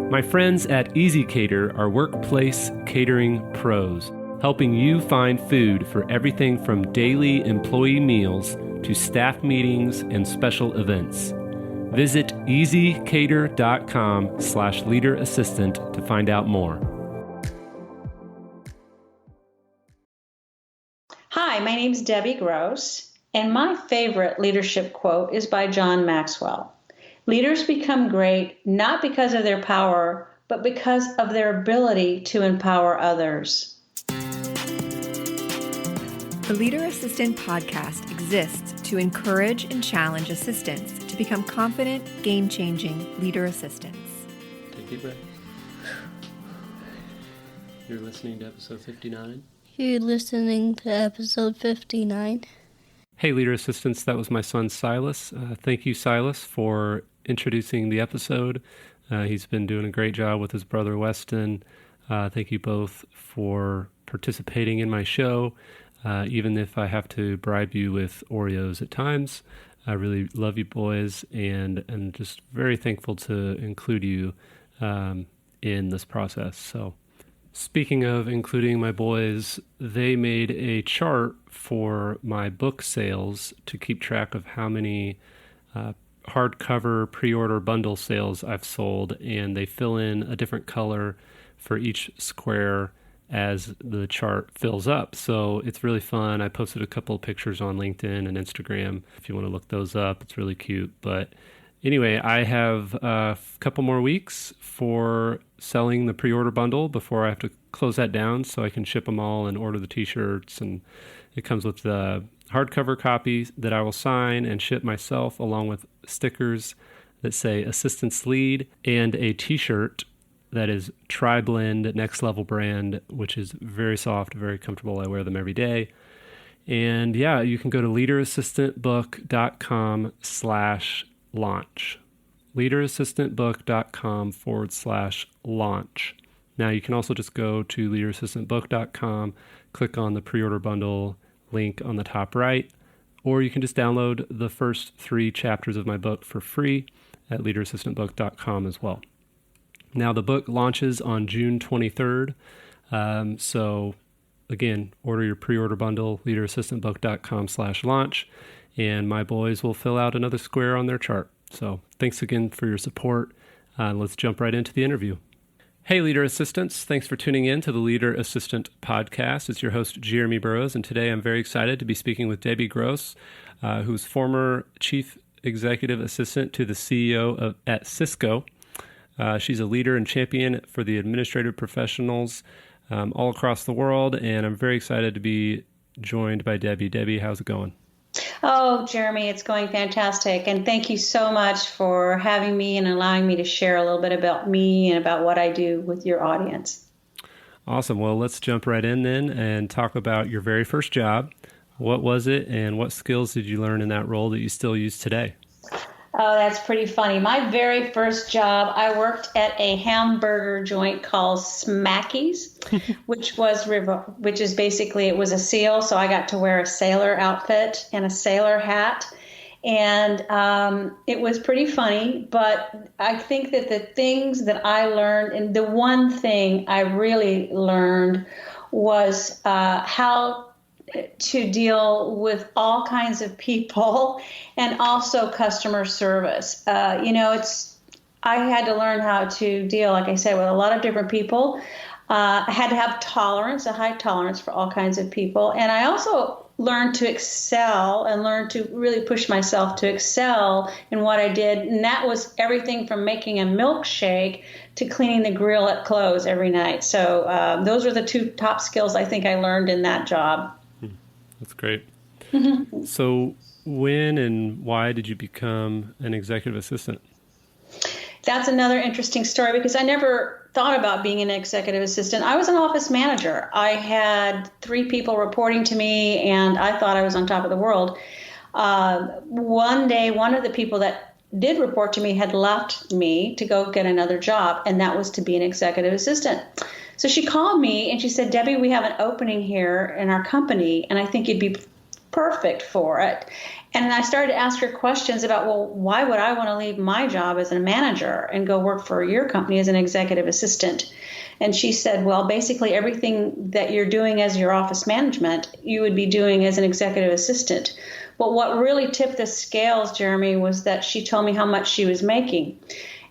My friends at Easy Cater are workplace catering pros, helping you find food for everything from daily employee meals to staff meetings and special events. Visit easycater.com/leaderassistant to find out more. Hi, my name is Debbie Gross, and my favorite leadership quote is by John Maxwell. Leaders become great not because of their power, but because of their ability to empower others. The Leader Assistant podcast exists to encourage and challenge assistants to become confident, game-changing leader assistants. Take a deep breath. You're listening to episode 59. You're listening to episode 59. Hey, Leader Assistants, that was my son Silas. Thank you, Silas, for introducing the episode. He's been doing a great job with his brother Weston. Thank you both for participating in my show, even if I have to bribe you with Oreos at times. I really love you boys, and I'm just very thankful to include you in this process. So, speaking of including my boys, they made a chart for my book sales to keep track of how many hardcover pre-order bundle sales I've sold, and they fill in a different color for each square as the chart fills up. So it's really fun. I posted a couple of pictures on LinkedIn and Instagram if you want to look those up. It's really cute. But anyway, I have a couple more weeks for selling the pre-order bundle before I have to close that down so I can ship them all and order the t-shirts. And it comes with the hardcover copies that I will sign and ship myself, along with stickers that say Assistance Lead, and a t-shirt that is Tri-Blend Next Level brand, which is very soft, very comfortable. I wear them every day. And yeah, you can go to leaderassistantbook.com/launch. leaderassistantbook.com/launch. Now you can also just go to leaderassistantbook.com, click on the pre-order bundle link on the top right, or you can just download the first 3 chapters of my book for free at leaderassistantbook.com as well. Now the book launches on June 23rd, so again, order your pre-order bundle, leaderassistantbook.com/launch, and my boys will fill out another square on their chart. So thanks again for your support. Let's jump right into the interview. Hey, Leader Assistants. Thanks for tuning in to the Leader Assistant podcast. It's your host, Jeremy Burrows, and today I'm very excited to be speaking with Debbie Gross, who's former Chief Executive Assistant to the CEO at Cisco. She's a leader and champion for the administrative professionals all across the world, and I'm very excited to be joined by Debbie. Debbie, how's it going? Oh, Jeremy, it's going fantastic. And thank you so much for having me and allowing me to share a little bit about me and about what I do with your audience. Awesome. Well, let's jump right in then and talk about your very first job. What was it, and what skills did you learn in that role that you still use today? Oh, that's pretty funny. My very first job, I worked at a hamburger joint called Smacky's, which is basically, it was a SEAL. So I got to wear a sailor outfit and a sailor hat. And it was pretty funny. But I think that the things that I learned, and the one thing I really learned was how to deal with all kinds of people and also customer service. I had to learn how to deal, like I said, with a lot of different people. I had to have tolerance, a high tolerance for all kinds of people. And I also learned to excel and learned to really push myself to excel in what I did. And that was everything from making a milkshake to cleaning the grill at close every night. So those were the 2 top skills I think I learned in that job. That's great. So when and why did you become an executive assistant? That's another interesting story because I never thought about being an executive assistant. I was an office manager. I had 3 people reporting to me, and I thought I was on top of the world. One day, one of the people that did report to me had left me to go get another job, and that was to be an executive assistant. So she called me and she said, Debbie, we have an opening here in our company, and I think you'd be perfect for it. And I started to ask her questions about, well, why would I want to leave my job as a manager and go work for your company as an executive assistant? And she said, well, basically everything that you're doing as your office management, you would be doing as an executive assistant. But what really tipped the scales, Jeremy, was that she told me how much she was making.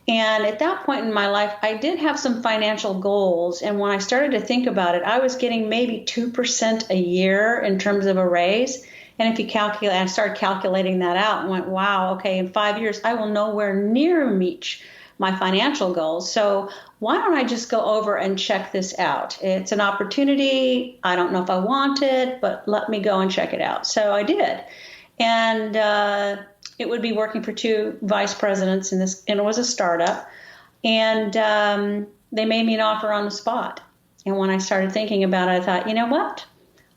And at that point in my life, I did have some financial goals. And when I started to think about it, I was getting maybe 2% a year in terms of a raise. And if you calculate, I started calculating that out and went, wow, okay, in 5 years, I will nowhere near meet my financial goals. So why don't I just go over and check this out? It's an opportunity. I don't know if I want it, but let me go and check it out. So I did. And it would be working for two vice presidents in this, and it was a startup. And they made me an offer on the spot. And when I started thinking about it, I thought, you know what?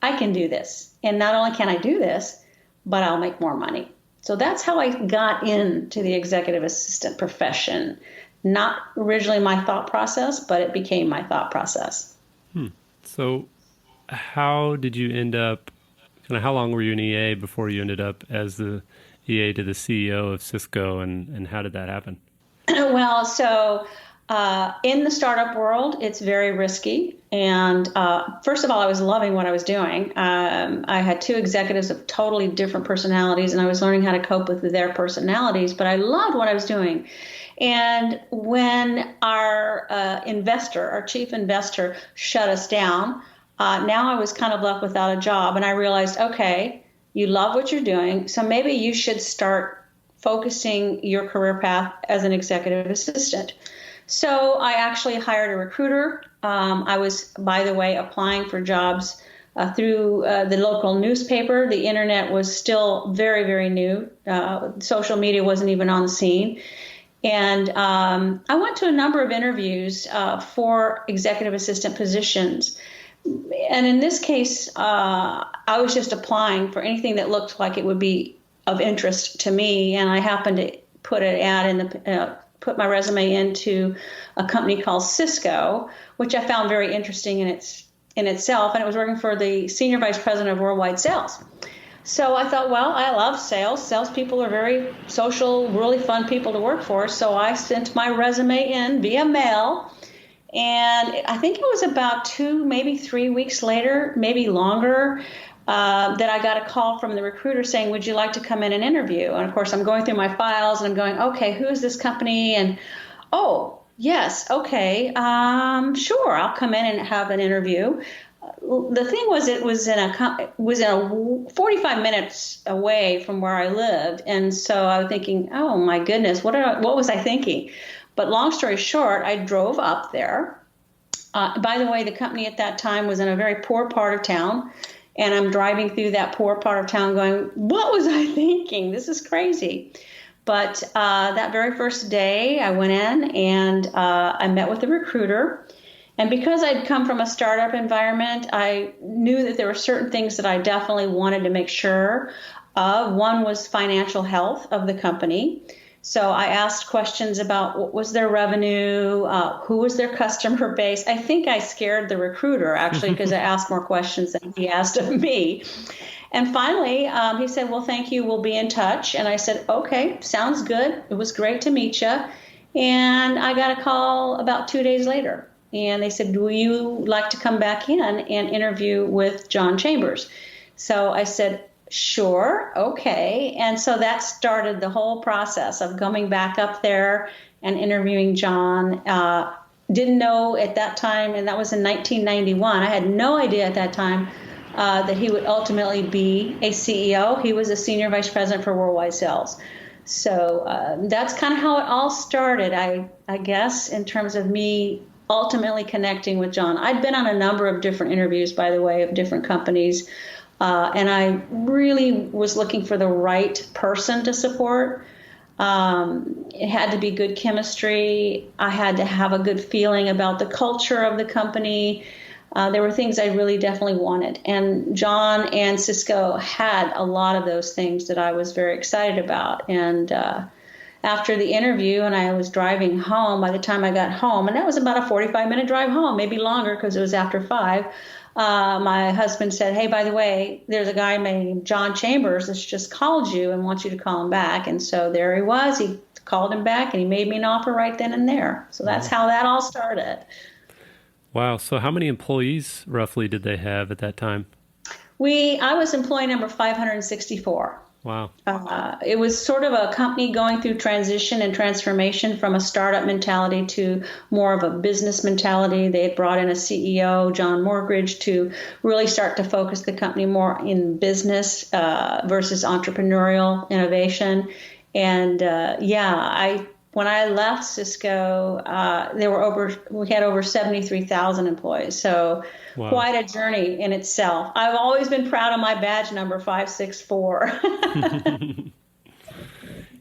I can do this. And not only can I do this, but I'll make more money. So that's how I got into the executive assistant profession. Not originally my thought process, but it became my thought process. So how did you end up, how long were you an EA before you ended up as the EA to the CEO of Cisco, and how did that happen? Well, so in the startup world, it's very risky. And first of all, I was loving what I was doing. I had two executives of totally different personalities, and I was learning how to cope with their personalities, but I loved what I was doing. And when our our chief investor, shut us down, now I was kind of left without a job. And I realized, okay, you love what you're doing, so maybe you should start focusing your career path as an executive assistant. So I actually hired a recruiter. I was, by the way, applying for jobs through the local newspaper. The internet was still very, very new. Social media wasn't even on the scene. And I went to a number of interviews for executive assistant positions. And in this case, I was just applying for anything that looked like it would be of interest to me. And I happened to put an ad in the put my resume into a company called Cisco, which I found very interesting in itself. And it was working for the senior vice president of worldwide sales. So I thought, well, I love sales. Salespeople are very social, really fun people to work for. So I sent my resume in via mail. And I think it was about 2, maybe 3 weeks later, maybe longer, that I got a call from the recruiter saying, would you like to come in and interview? And of course, I'm going through my files and I'm going, okay, who is this company? And, oh, yes, okay, sure, I'll come in and have an interview. The thing was, it was in a 45 minutes away from where I lived. And so I was thinking, oh, my goodness, what was I thinking? But long story short, I drove up there. By the way, the company at that time was in a very poor part of town. And I'm driving through that poor part of town going, what was I thinking? This is crazy. But that very first day I went in and I met with the recruiter. And because I'd come from a startup environment, I knew that there were certain things that I definitely wanted to make sure of. One was financial health of the company. So I asked questions about what was their revenue, who was their customer base. I think I scared the recruiter, actually, because I asked more questions than he asked of me. And finally, he said, well, thank you. We'll be in touch. And I said, okay, sounds good. It was great to meet you. And I got a call about 2 days later. And they said, will you like to come back in and interview with John Chambers? So I said, sure, okay. And so that started the whole process of coming back up there and interviewing John. Didn't know at that time, and that was in 1991. I had no idea at that time that he would ultimately be a CEO. He was a senior vice president for worldwide sales. So that's kind of how it all started, I guess, in terms of me ultimately connecting with John. I'd been on a number of different interviews, by the way, of different companies. And I really was looking for the right person to support. It had to be good chemistry. I had to have a good feeling about the culture of the company. There were things I really definitely wanted. And John and Cisco had a lot of those things that I was very excited about. And after the interview, and I was driving home, by the time I got home, and that was about a 45-minute drive home, maybe longer because it was after 5, my husband said, hey, by the way, there's a guy named John Chambers that's just called you and wants you to call him back. And so there he was. He called him back and he made me an offer right then and there. So that's how that all started. Wow. So how many employees roughly did they have at that time? I was employee number 564. Wow. It was sort of a company going through transition and transformation from a startup mentality to more of a business mentality. They had brought in a CEO, John Morgridge, to really start to focus the company more in business versus entrepreneurial innovation. And when I left Cisco, we had over 73,000 employees. So wow. Quite a journey in itself. I've always been proud of my badge number 564.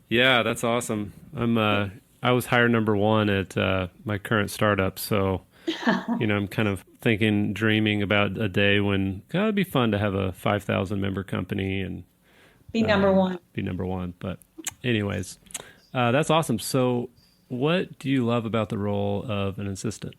Yeah, that's awesome. I was hire number 1 at my current startup. So, I'm kind of dreaming about a day when it'd be fun to have a 5,000 member company and be number one. Be number one. But anyways, that's awesome. So what do you love about the role of an assistant?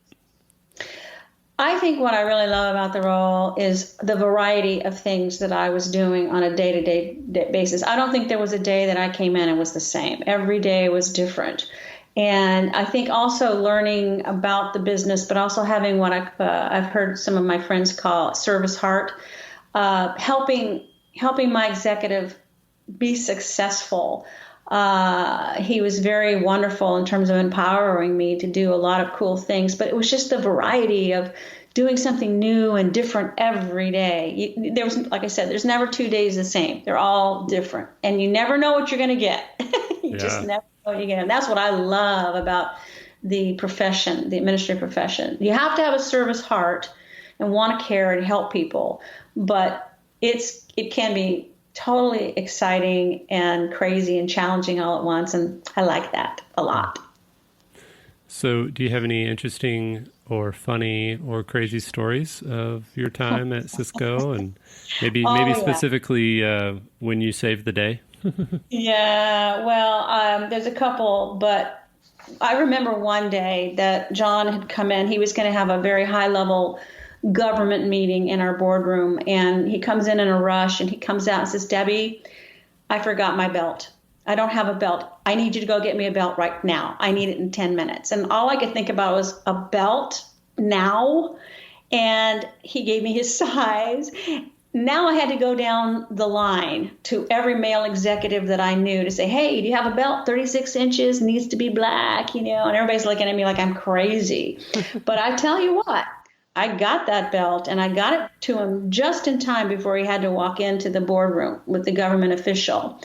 I think what I really love about the role is the variety of things that I was doing on a day-to-day basis. I don't think there was a day that I came in and was the same. Every day was different. And I think also learning about the business, but also having what I've heard some of my friends call service heart, helping my executive be successful. He was very wonderful in terms of empowering me to do a lot of cool things, but it was just the variety of doing something new and different every day. Like I said, there's never 2 days the same. They're all different, and you never know what you're going to get. Just never know what you get. And that's what I love about the profession, the administrative profession. You have to have a service heart and want to care and help people, but it can be totally exciting and crazy and challenging all at once. And I like that a lot. So do you have any interesting or funny or crazy stories of your time at Cisco, and maybe specifically when you saved the day? Yeah, well, there's a couple, but I remember one day that John had come in. He was going to have a very high level government meeting in our boardroom, and he comes in a rush, and he comes out and says, Debbie, I forgot my belt. I don't have a belt. I need you to go get me a belt right now. I need it in 10 minutes. And all I could think about was a belt now. And he gave me his size. Now I had to go down the line to every male executive that I knew to say, hey, do you have a belt? 36 inches, needs to be black, and everybody's looking at me like I'm crazy. But I tell you what, I got that belt, and I got it to him just in time before he had to walk into the boardroom with the government official.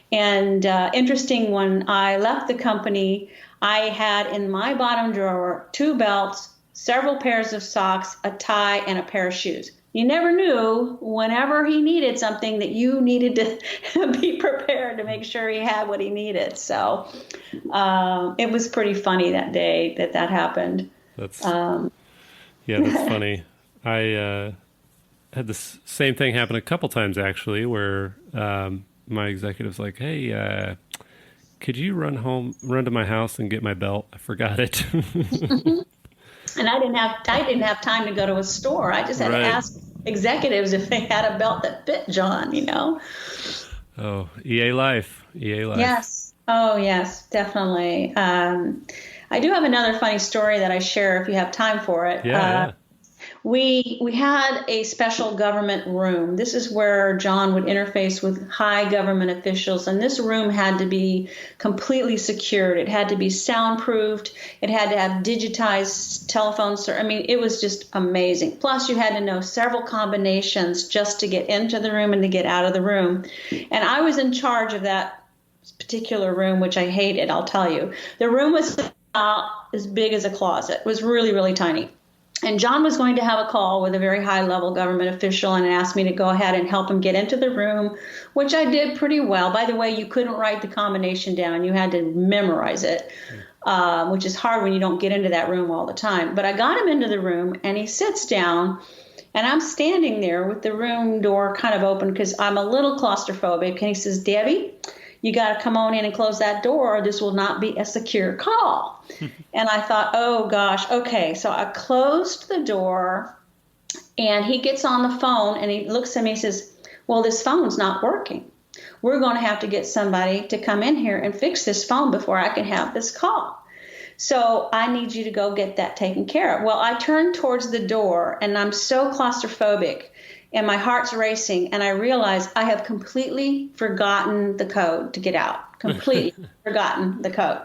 And interesting, when I left the company, I had in my bottom drawer 2 belts, several pairs of socks, a tie, and a pair of shoes. You never knew whenever he needed something that you needed to be prepared to make sure he had what he needed. So it was pretty funny that day that happened. That's funny. I had the same thing happen a couple times, actually, where my executive's like, hey, could you run to my house and get my belt? I forgot it. And I didn't have time to go to a store. I just had to ask executives if they had a belt that fit John, Oh, EA life. Yes. Oh, yes, definitely. I do have another funny story that I share if you have time for it. Yeah. We had a special government room. This is where John would interface with high government officials, and this room had to be completely secured. It had to be soundproofed. It had to have digitized telephones. I mean, it was just amazing. Plus, you had to know several combinations just to get into the room and to get out of the room. And I was in charge of that particular room, which I hated, I'll tell you. The room was as big as a closet. It was really, really tiny. And John was going to have a call with a very high-level government official and asked me to go ahead and help him get into the room, which I did pretty well. By the way, you couldn't write the combination down. You had to memorize it, which is hard when you don't get into that room all the time. But I got him into the room, and he sits down, and I'm standing there with the room door kind of open because I'm a little claustrophobic. And he says, Debbie, you got to come on in and close that door, or this will not be a secure call. And I thought, oh, gosh, okay. So I closed the door, And he gets on the phone and he looks at me and says, well, this phone's not working. We're going to have to get somebody to come in here and fix this phone before I can have this call. So I need you to go get that taken care of. Well, I turn towards the door and I'm so claustrophobic and my heart's racing. And I realize I have completely forgotten the code to get out, completely forgotten the code.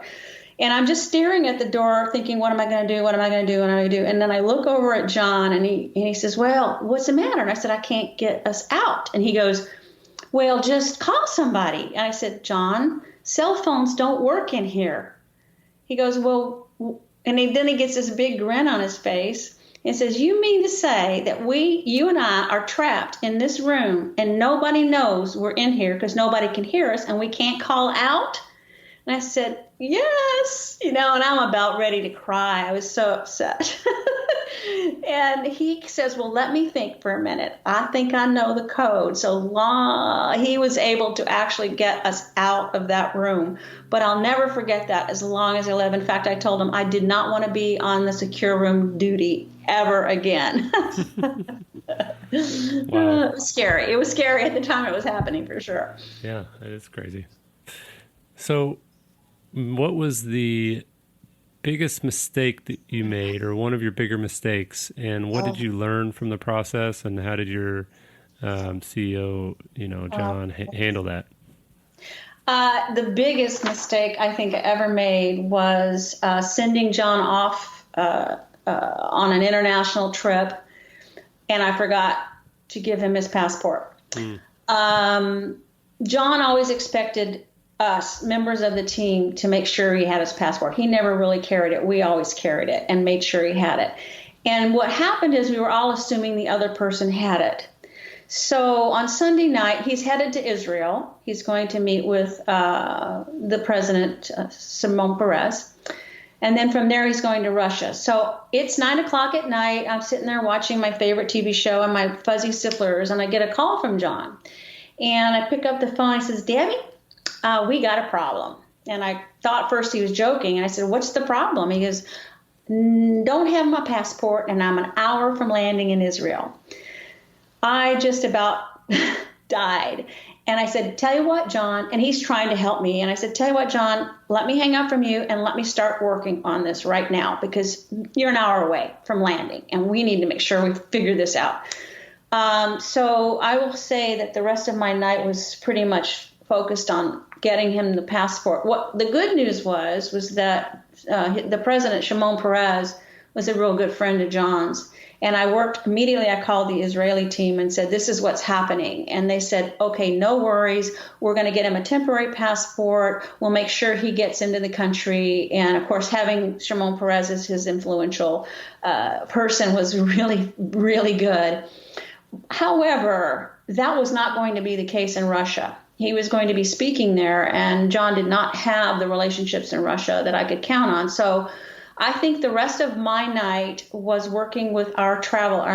And I'm just staring at the door thinking, what am I going to do? What am I going to do? What am I going to do? And then I look over at John and he says, well, what's the matter? And I said, I can't get us out. And he goes, well, just call somebody. And I said, John, cell phones don't work in here. He goes, well, and then he gets this big grin on his face and says, you mean to say that you and I are trapped in this room and nobody knows we're in here because nobody can hear us and we can't call out? And I said, yes, and I'm about ready to cry. I was so upset. And he says, well, let me think for a minute. I think I know the code. So he was able to actually get us out of that room. But I'll never forget that as long as I live. In fact, I told him I did not want to be on the secure room duty ever again. Wow. It was scary. It was scary at the time it was happening, for sure. Yeah, it is crazy. So what was the biggest mistake that you made, or one of your bigger mistakes, and what did you learn from the process, and how did your CEO, John, handle that? The biggest mistake I think I ever made was sending John off on an international trip, and I forgot to give him his passport. John always expected us, members of the team, to make sure he had his passport. He never really carried it. We always carried it and made sure he had it. And what happened is we were all assuming the other person had it. So on Sunday night, he's headed to Israel. He's going to meet with the president, Shimon Peres. And then from there, he's going to Russia. So it's 9:00 at night. I'm sitting there watching my favorite TV show and my fuzzy slippers, and I get a call from John. And I pick up the phone. He says, Debbie, we got a problem. And I thought first he was joking. And I said, what's the problem? He goes, don't have my passport, and I'm an hour from landing in Israel. I just about died. And I said, tell you what, John, and he's trying to help me. And I said, tell you what, John, let me hang up from you and let me start working on this right now, because you're an hour away from landing and we need to make sure we figure this out. So I will say that the rest of my night was pretty much focused on getting him the passport. What the good news was that the president, Shimon Peres, was a real good friend of John's. And I worked immediately. I called the Israeli team and said, this is what's happening. And they said, OK, no worries. We're going to get him a temporary passport. We'll make sure he gets into the country. And of course, having Shimon Peres as his influential person was really, really good. However, that was not going to be the case in Russia. He was going to be speaking there, and John did not have the relationships in Russia that I could count on. So I think the rest of my night was working with our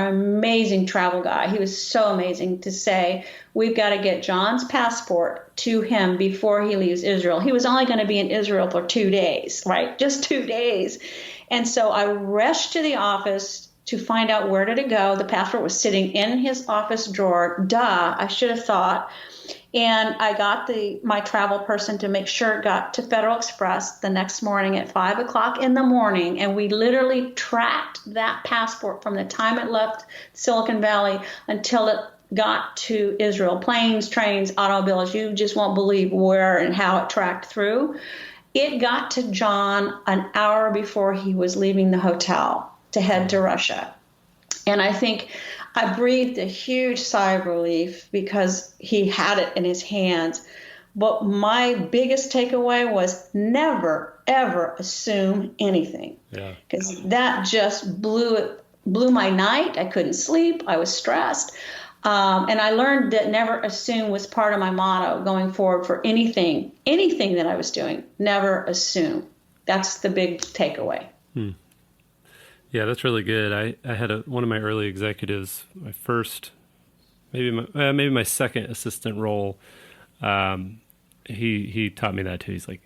amazing travel guy. He was so amazing to say, we've got to get John's passport to him before he leaves Israel. He was only going to be in Israel for 2 days, right? Just 2 days. And so I rushed to the office to find out where did it go. The passport was sitting in his office drawer. Duh, I should have thought. And I got my travel person to make sure it got to Federal Express the next morning at 5:00 in the morning. And we literally tracked that passport from the time it left Silicon Valley until it got to Israel. Planes, trains, automobiles, you just won't believe where and how it tracked through. It got to John an hour before he was leaving the hotel to head to Russia. And I think I breathed a huge sigh of relief because he had it in his hands. But my biggest takeaway was never, ever assume anything. Yeah. Because that just blew my night. I couldn't sleep. I was stressed. And I learned that never assume was part of my motto going forward for anything that I was doing. Never assume. That's the big takeaway. Yeah, that's really good. I had one of my early executives, my first, maybe my second assistant role. He taught me that too. He's like,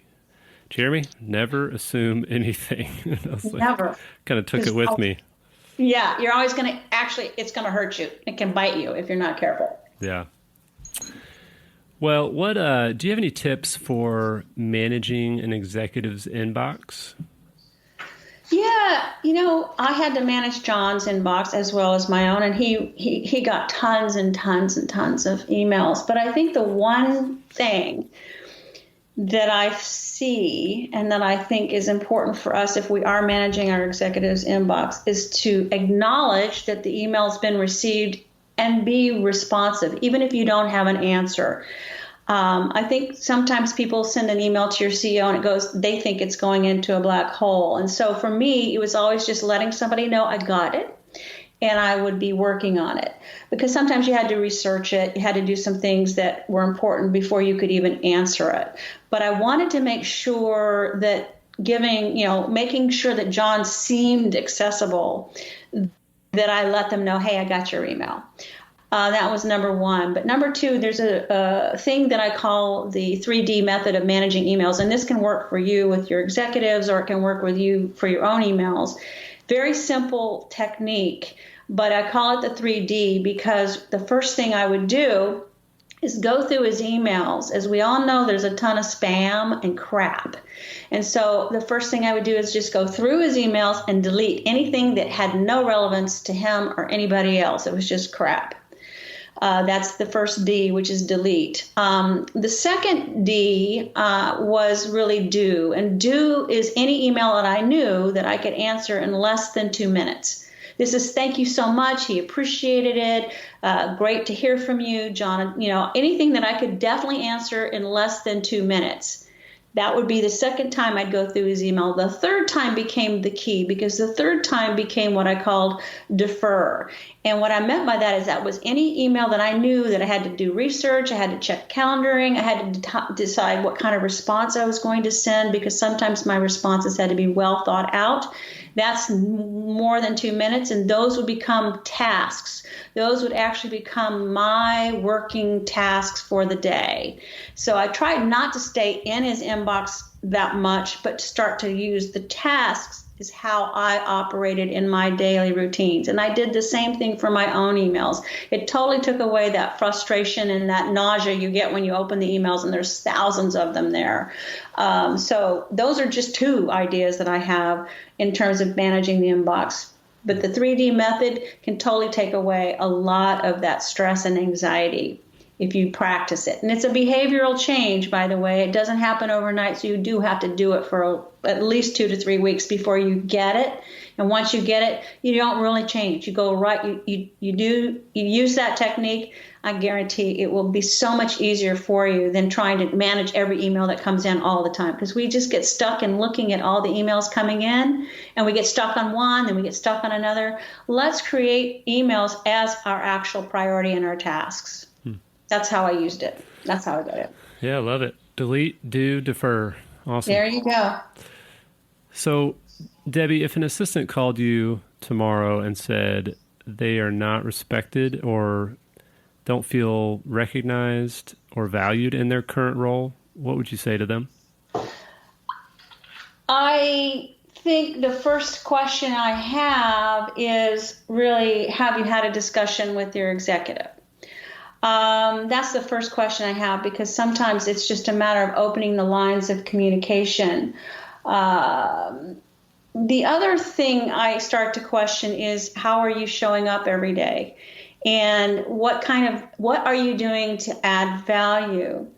Jeremy, never assume anything. And I was like, never. Kind of took it with me. Yeah, you're always going to it's going to hurt you. It can bite you if you're not careful. Yeah. Well, what do you have any tips for managing an executive's inbox? Yeah, I had to manage John's inbox as well as my own, and he got tons and tons and tons of emails. But I think the one thing that I see and that I think is important for us if we are managing our executives' inbox is to acknowledge that the email's been received and be responsive, even if you don't have an answer. I think sometimes people send an email to your CEO and they think it's going into a black hole. And so for me, it was always just letting somebody know I got it and I would be working on it, because sometimes you had to research it. You had to do some things that were important before you could even answer it. But I wanted to make sure that making sure that John seemed accessible, that I let them know, hey, I got your email. That was number one. But number two, there's a thing that I call the 3D method of managing emails. And this can work for you with your executives, or it can work with you for your own emails. Very simple technique, but I call it the 3D because the first thing I would do is go through his emails. As we all know, there's a ton of spam and crap. And so the first thing I would do is just go through his emails and delete anything that had no relevance to him or anybody else. It was just crap. That's the first D, which is delete. The second D was really do. And do is any email that I knew that I could answer in less than 2 minutes. This is thank you so much. He appreciated it. Great to hear from you, John. Anything that I could definitely answer in less than 2 minutes. That would be the second time I'd go through his email. The third time became the key, because the third time became what I called defer. And what I meant by that is that was any email that I knew that I had to do research, I had to check calendaring, I had to decide what kind of response I was going to send, because sometimes my responses had to be well thought out. That's more than 2 minutes, and those would become tasks. Those would actually become my working tasks for the day. So I tried not to stay in his inbox that much, but to start to use the tasks is how I operated in my daily routines. And I did the same thing for my own emails. It totally took away that frustration and that nausea you get when you open the emails and there's thousands of them there. So those are just two ideas that I have in terms of managing the inbox. But the 3D method can totally take away a lot of that stress and anxiety if you practice it. And it's a behavioral change, by the way. It doesn't happen overnight, so you do have to do it for at least 2 to 3 weeks before you get it. And once you get it, you don't really change. You go right, you use that technique. I guarantee it will be so much easier for you than trying to manage every email that comes in all the time, because we just get stuck in looking at all the emails coming in, and we get stuck on one, then we get stuck on another. Let's create emails as our actual priority in our tasks. That's how I used it. That's how I did it. Yeah, I love it. Delete, do, defer. Awesome. There you go. So, Debbie, if an assistant called you tomorrow and said they are not respected or don't feel recognized or valued in their current role, what would you say to them? I think the first question I have is really, have you had a discussion with your executive? That's the first question I have, because sometimes it's just a matter of opening the lines of communication. The other thing I start to question is, how are you showing up every day? And what are you doing to add value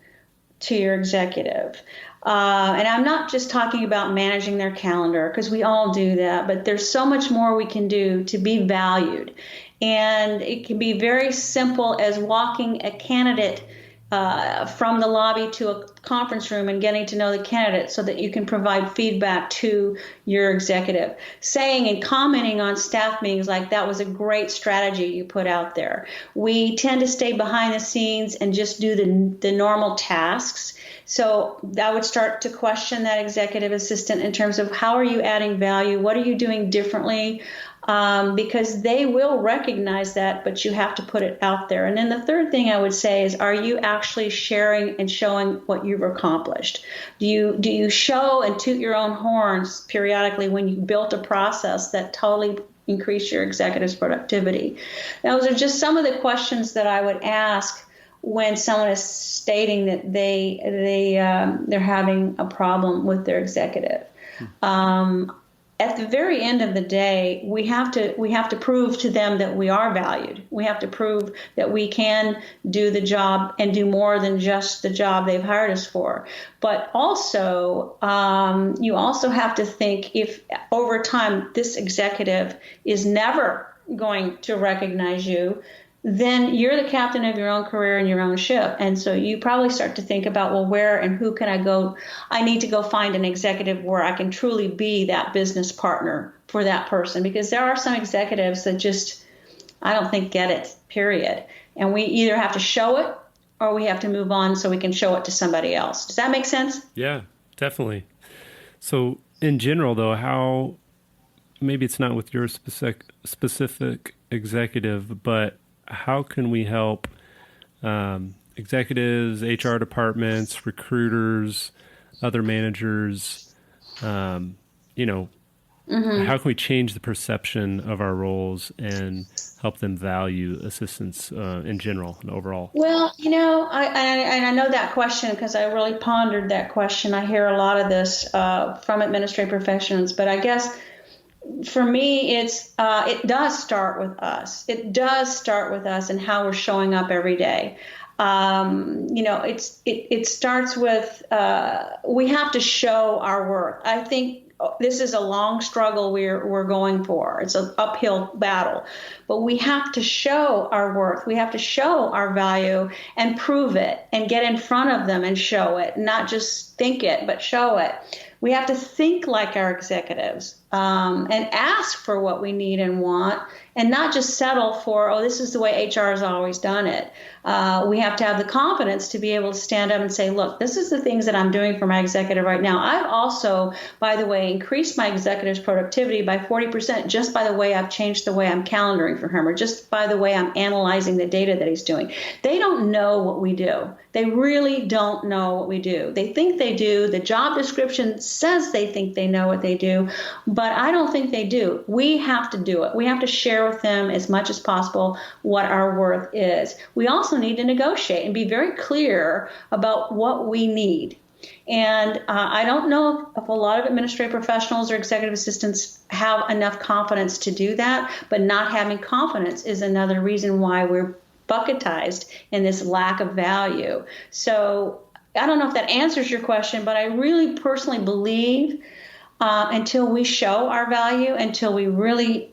to your executive? And I'm not just talking about managing their calendar, because we all do that, but there's so much more we can do to be valued. And it can be very simple as walking a candidate from the lobby to a conference room and getting to know the candidate so that you can provide feedback to your executive. Saying and commenting on staff meetings like, that was a great strategy you put out there. We tend to stay behind the scenes and just do the normal tasks. So I would start to question that executive assistant in terms of, how are you adding value? What are you doing differently? Because they will recognize that, but you have to put it out there. And then the third thing I would say is, are you actually sharing and showing what you've accomplished? Do you show and toot your own horns periodically when you built a process that totally increase your executive's productivity? Those are just some of the questions that I would ask when someone is stating that they're having a problem with their executive. At the very end of the day, we have to prove to them that we are valued. We have to prove that we can do the job and do more than just the job they've hired us for. But also, you also have to think, if over time this executive is never going to recognize you, then you're the captain of your own career and your own ship. And so you probably start to think about, well, where and who can I go? I need to go find an executive where I can truly be that business partner for that person, because there are some executives that just, I don't think, get it, period. And we either have to show it or we have to move on so we can show it to somebody else. Does that make sense? Yeah, definitely. So in general, though, how, maybe it's not with your specific executive, but how can we help executives, HR departments, recruiters, other managers, how can we change the perception of our roles and help them value assistants in general and overall? Well, I know that question because I really pondered that question. I hear a lot of this from administrative professionals, but I guess for me, it does start with us. It does start with us and how we're showing up every day. It starts with we have to show our worth. I think this is a long struggle we're going for. It's an uphill battle, but we have to show our worth. We have to show our value and prove it and get in front of them and show it, not just think it, but show it. We have to think like our executives and ask for what we need and want, and not just settle for, oh, this is the way HR has always done it. We have to have the confidence to be able to stand up and say, look, this is the things that I'm doing for my executive right now. I've also, by the way, increased my executive's productivity by 40% just by the way I've changed the way I'm calendaring for him, or just by the way I'm analyzing the data that he's doing. They don't know what we do. They really don't know what we do. They think they do. The job description says they think they know what they do, but I don't think they do. We have to do it. We have to share with them as much as possible what our worth is. We also need to negotiate and be very clear about what we need. And I don't know if a lot of administrative professionals or executive assistants have enough confidence to do that, but not having confidence is another reason why we're bucketized in this lack of value. So I don't know if that answers your question, but I really personally believe until we show our value, until we really,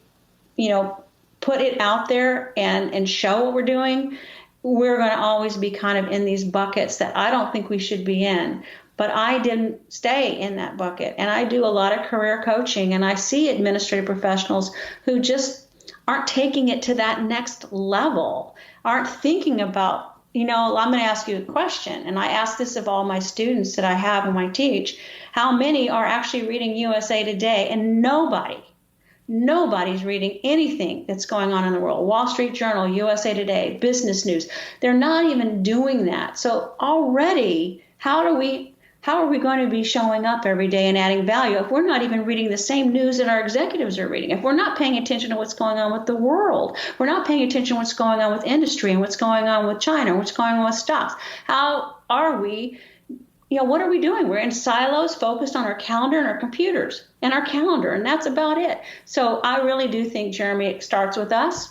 put it out there and show what we're doing, we're going to always be kind of in these buckets that I don't think we should be in. But I didn't stay in that bucket. And I do a lot of career coaching, and I see administrative professionals who just aren't taking it to that next level, aren't thinking about, I'm going to ask you a question. And I ask this of all my students that I have and I teach, how many are actually reading USA Today? And nobody's reading anything that's going on in the world. Wall Street Journal, USA Today, Business News. They're not even doing that. So already, how are we going to be showing up every day and adding value if we're not even reading the same news that our executives are reading? If we're not paying attention to what's going on with the world, we're not paying attention to what's going on with industry and what's going on with China, what's going on with stocks. How are we, what are we doing? We're in silos focused on our calendar and our computers and our calendar, and that's about it. So I really do think, Jeremy, it starts with us,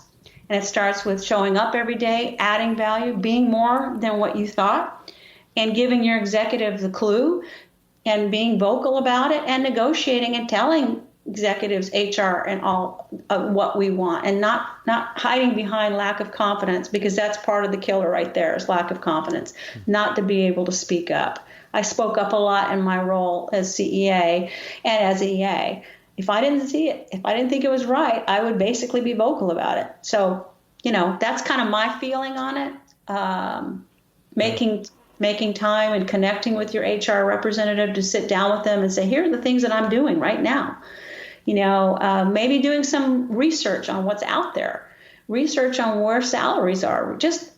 and it starts with showing up every day, adding value, being more than what you thought, and giving your executive the clue and being vocal about it and negotiating and telling executives, HR, and all what we want, and not hiding behind lack of confidence, because that's part of the killer right there is lack of confidence, not to be able to speak up. I spoke up a lot in my role as CEA and as EA. If I didn't see it, if I didn't think it was right, I would basically be vocal about it. So, that's kind of my feeling on it. Making time and connecting with your HR representative to sit down with them and say, here are the things that I'm doing right now. Maybe doing some research on what's out there, research on where salaries are, just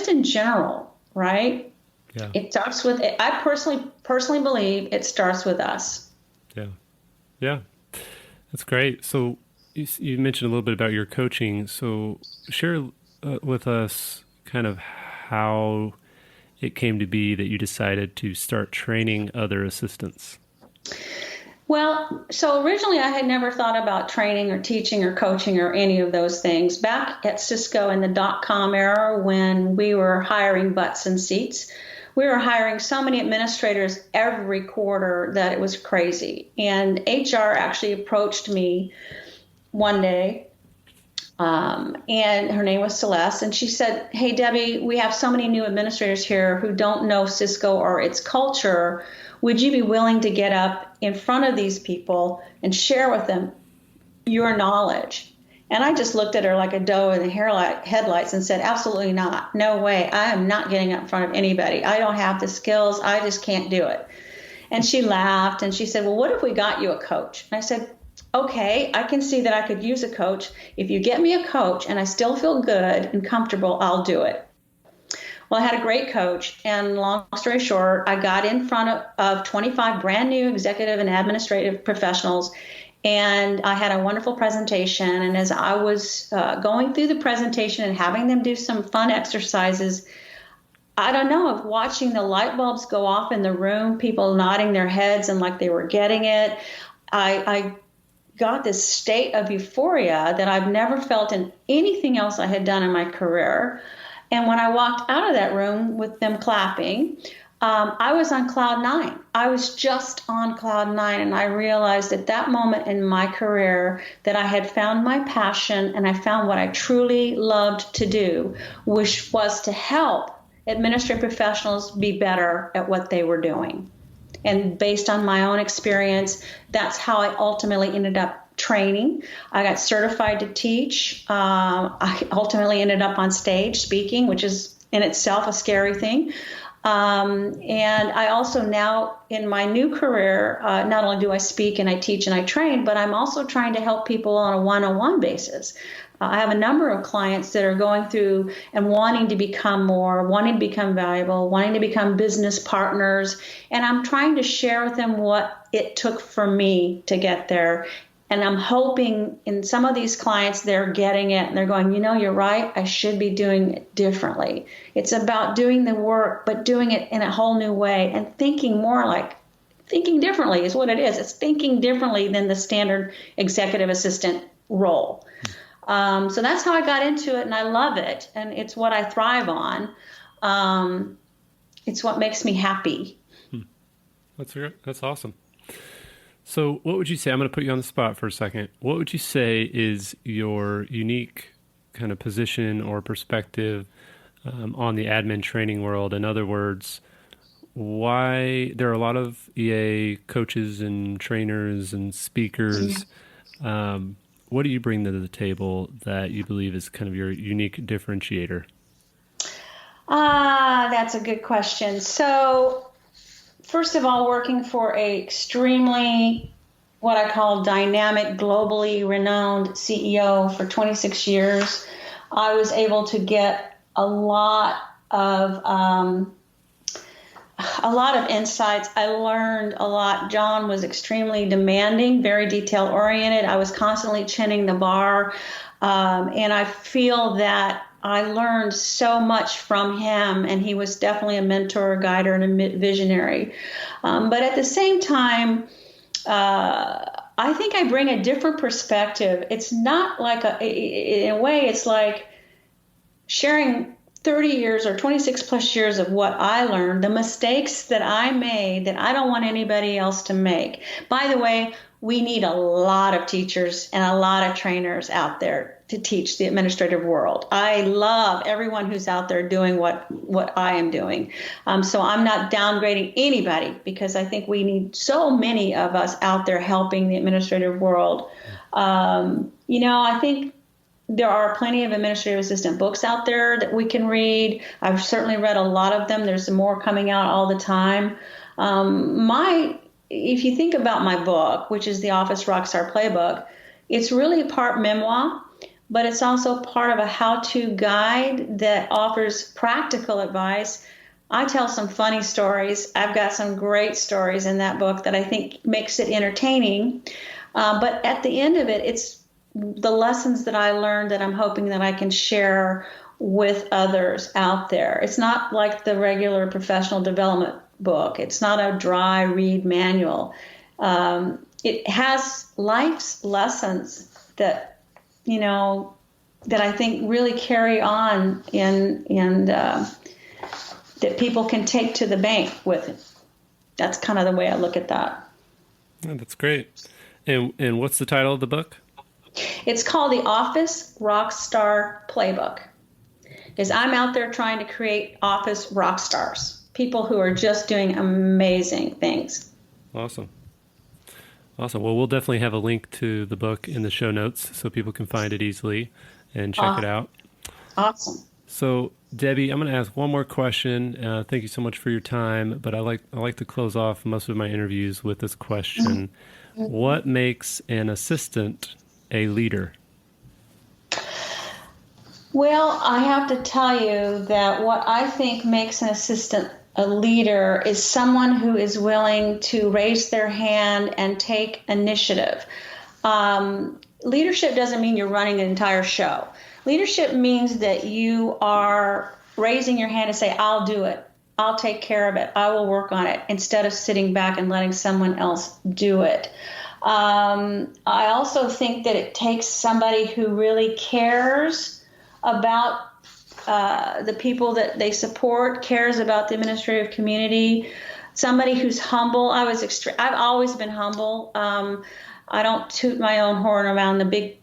in general, right? Yeah. It starts with, I personally believe it starts with us. Yeah. Yeah. That's great. So you mentioned a little bit about your coaching. So share with us kind of how it came to be that you decided to start training other assistants. Well, so originally I had never thought about training or teaching or coaching or any of those things. Back at Cisco in the dot-com era, when we were hiring butts and seats, we were hiring so many administrators every quarter that it was crazy. And HR actually approached me one day, and her name was Celeste, and she said, "Hey, Debbie, we have so many new administrators here who don't know Cisco or its culture. Would you be willing to get up in front of these people and share with them your knowledge?" And I just looked at her like a doe in the headlights and said, "Absolutely not. No way. I am not getting up in front of anybody. I don't have the skills. I just can't do it." And she laughed and she said, "Well, what if we got you a coach?" And I said, "Okay, I can see that I could use a coach. If you get me a coach and I still feel good and comfortable, I'll do it." Well, I had a great coach, and long story short, I got in front of 25 brand new executive and administrative professionals, and I had a wonderful presentation. And as I was going through the presentation and having them do some fun exercises, I don't know, of watching the light bulbs go off in the room, people nodding their heads and like they were getting it, I got this state of euphoria that I've never felt in anything else I had done in my career. And when I walked out of that room with them clapping, I was on cloud nine. I was just on cloud nine. And I realized at that moment in my career that I had found my passion and I found what I truly loved to do, which was to help administrative professionals be better at what they were doing. And based on my own experience, that's how I ultimately ended up training. I got certified to teach. I ultimately ended up on stage speaking, which is in itself a scary thing. And I also now, in my new career, not only do I speak and I teach and I train, but I'm also trying to help people on a one-on-one basis. I have a number of clients that are going through and wanting to become more, wanting to become valuable, wanting to become business partners. And I'm trying to share with them what it took for me to get there. And I'm hoping in some of these clients, they're getting it and they're going, you're right, I should be doing it differently. It's about doing the work, but doing it in a whole new way and thinking differently is what it is. It's thinking differently than the standard executive assistant role. So that's how I got into it, and I love it, and it's what I thrive on. It's what makes me happy. That's awesome. So what would you say, I'm going to put you on the spot for a second, what would you say is your unique kind of position or perspective on the admin training world? In other words, why there are a lot of EA coaches and trainers and speakers. What do you bring to the table that you believe is kind of your unique differentiator? That's a good question. So, first of all, working for a extremely, what I call dynamic, globally renowned CEO for 26 years, I was able to get a lot of insights. I learned a lot. John was extremely demanding, very detail oriented. I was constantly chinning the bar. And I feel that I learned so much from him, and he was definitely a mentor, a guider, and a visionary. But at the same time, I think I bring a different perspective. It's not like in a way, it's like sharing 30 years or 26 plus years of what I learned, the mistakes that I made that I don't want anybody else to make. By the way, we need a lot of teachers and a lot of trainers out there to teach the administrative world. I love everyone who's out there doing what I am doing. So I'm not downgrading anybody, because I think we need so many of us out there helping the administrative world. I think there are plenty of administrative assistant books out there that we can read. I've certainly read a lot of them. There's more coming out all the time. If you think about my book, which is the Office Rockstar Playbook, it's really part memoir, but it's also part of a how-to guide that offers practical advice. I tell some funny stories. I've got some great stories in that book that I think makes it entertaining. But at the end of it, the lessons that I learned that I'm hoping that I can share with others out there. It's not like the regular professional development book. It's not a dry read manual. It has life's lessons that, that I think really carry on and that people can take to the bank with it. That's kind of the way I look at that. Oh, that's great. And what's the title of the book? It's called the Office Rockstar Playbook. Because I'm out there trying to create office rock stars, people who are just doing amazing things. Awesome. Well, we'll definitely have a link to the book in the show notes so people can find it easily and check it out. Awesome. So, Debbie, I'm going to ask one more question. Thank you so much for your time, but I like to close off most of my interviews with this question. Mm-hmm. What makes an assistant a leader? Well, I have to tell you that what I think makes an assistant a leader is someone who is willing to raise their hand and take initiative. Leadership doesn't mean you're running an entire show. Leadership means that you are raising your hand to say, I'll do it. I'll take care of it. I will work on it, instead of sitting back and letting someone else do it. I also think that it takes somebody who really cares about the people that they support, cares about the administrative community, somebody who's humble. I've always been humble. I don't toot my own horn around the big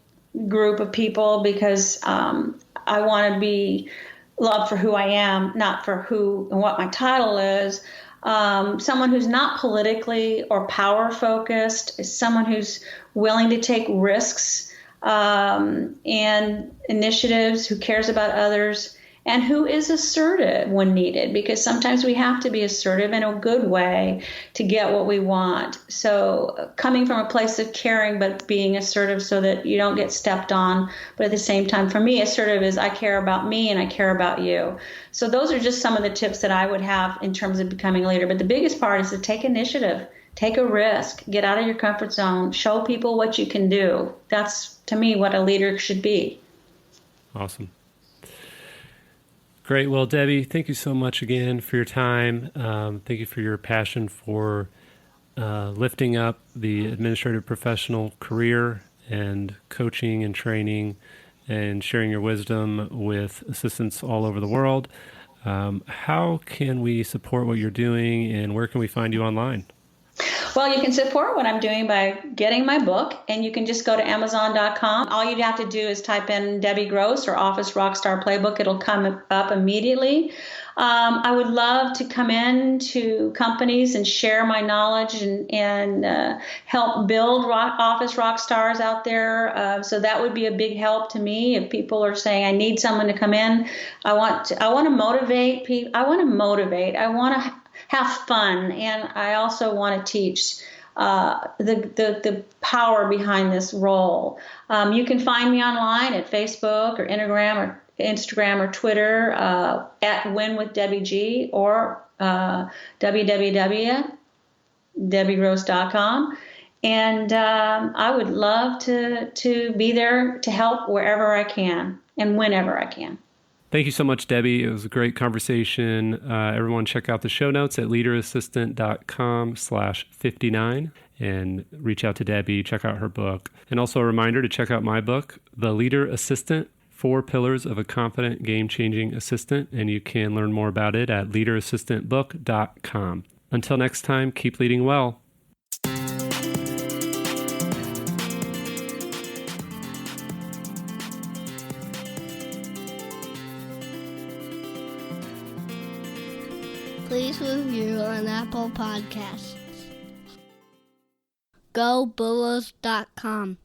group of people because I want to be loved for who I am, not for who and what my title is. Someone who's not politically or power focused is someone who's willing to take risks and initiatives, who cares about others, and who is assertive when needed, because sometimes we have to be assertive in a good way to get what we want. So coming from a place of caring, but being assertive so that you don't get stepped on. But at the same time, for me, assertive is I care about me and I care about you. So those are just some of the tips that I would have in terms of becoming a leader. But the biggest part is to take initiative. Take a risk, get out of your comfort zone, show people what you can do. That's, to me, what a leader should be. Awesome. Great. Well, Debbie, thank you so much again for your time. Thank you for your passion for lifting up the administrative professional career and coaching and training and sharing your wisdom with assistants all over the world. How can we support what you're doing, and where can we find you online? Well, you can support what I'm doing by getting my book, and you can just go to Amazon.com. All you'd have to do is type in Debbie Gross or Office Rockstar Playbook. It'll come up immediately. I would love to come in to companies and share my knowledge and help build office rock stars out there. So that would be a big help to me. If people are saying, I need someone to come in, I want to motivate people. I want to have fun, and I also want to teach the power behind this role. You can find me online at Facebook or Instagram or Twitter at Win with Debbie G, or www.debbiegross.com. And I would love to be there to help wherever I can and whenever I can. Thank you so much, Debbie. It was a great conversation. Everyone check out the show notes at leaderassistant.com/59 and reach out to Debbie, check out her book. And also a reminder to check out my book, The Leader Assistant, 4 Pillars of a Confident Game-Changing Assistant. And you can learn more about it at leaderassistantbook.com. Until next time, keep leading well. Please review on Apple Podcasts. GoBulls.com